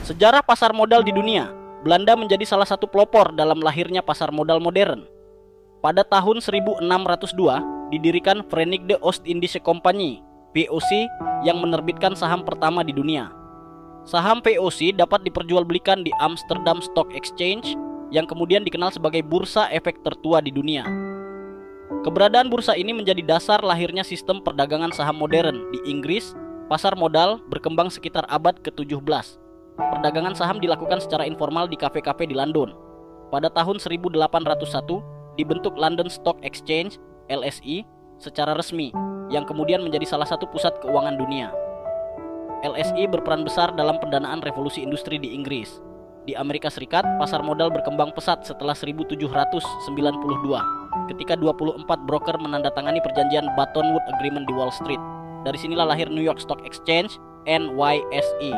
Sejarah pasar modal di dunia. Belanda menjadi salah satu pelopor dalam lahirnya pasar modal modern. Pada tahun 1602, didirikan Verenigde Oost-Indische Compagnie (VOC) yang menerbitkan saham pertama di dunia. Saham VOC dapat diperjualbelikan di Amsterdam Stock Exchange yang kemudian dikenal sebagai bursa efek tertua di dunia. Keberadaan bursa ini menjadi dasar lahirnya sistem perdagangan saham modern di Inggris. Pasar modal berkembang sekitar abad ke-17. Perdagangan saham dilakukan secara informal di kafe-kafe di London. Pada tahun 1801, dibentuk London Stock Exchange (LSE) secara resmi, yang kemudian menjadi salah satu pusat keuangan dunia. LSE berperan besar dalam pendanaan revolusi industri di Inggris. Di Amerika Serikat, pasar modal berkembang pesat setelah 1792, ketika 24 broker menandatangani perjanjian Bretton Woods Agreement di Wall Street. Dari sinilah lahir New York Stock Exchange (NYSE).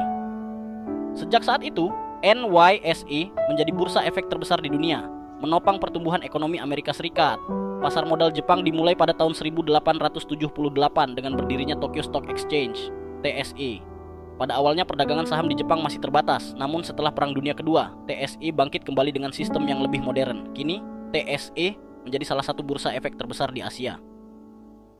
Sejak saat itu, NYSE menjadi bursa efek terbesar di dunia, menopang pertumbuhan ekonomi Amerika Serikat. Pasar modal Jepang dimulai pada tahun 1878 dengan berdirinya Tokyo Stock Exchange (TSE). Pada awalnya perdagangan saham di Jepang masih terbatas, namun setelah Perang Dunia Kedua, TSE bangkit kembali dengan sistem yang lebih modern. Kini, TSE menjadi salah satu bursa efek terbesar di Asia.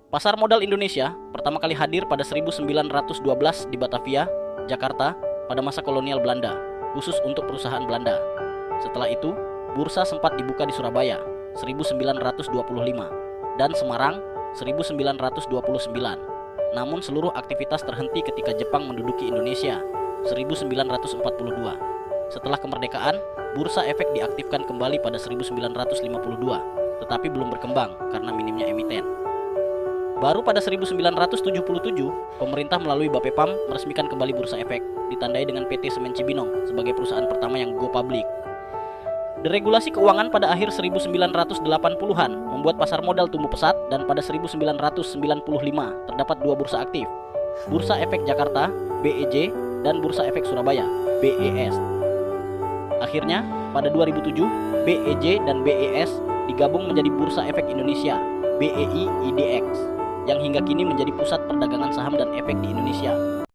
Pasar modal Indonesia pertama kali hadir pada 1912 di Batavia, Jakarta, pada masa kolonial Belanda, khusus untuk perusahaan Belanda. Setelah itu, bursa sempat dibuka di Surabaya 1925 dan Semarang 1929. Namun seluruh aktivitas terhenti ketika Jepang menduduki Indonesia 1942. Setelah kemerdekaan, bursa efek diaktifkan kembali pada 1952, tetapi belum berkembang karena minimnya emiten. Baru pada 1977, pemerintah melalui Bapepam meresmikan kembali bursa efek, ditandai dengan PT Semen Cibinong sebagai perusahaan pertama yang go public. Deregulasi keuangan pada akhir 1980-an membuat pasar modal tumbuh pesat, dan pada 1995 terdapat dua bursa aktif, Bursa Efek Jakarta (BEJ) dan Bursa Efek Surabaya (BES). Akhirnya, pada 2007, BEJ dan BES digabung menjadi Bursa Efek Indonesia (BEI IDX), yang hingga kini menjadi pusat perdagangan saham dan efek di Indonesia.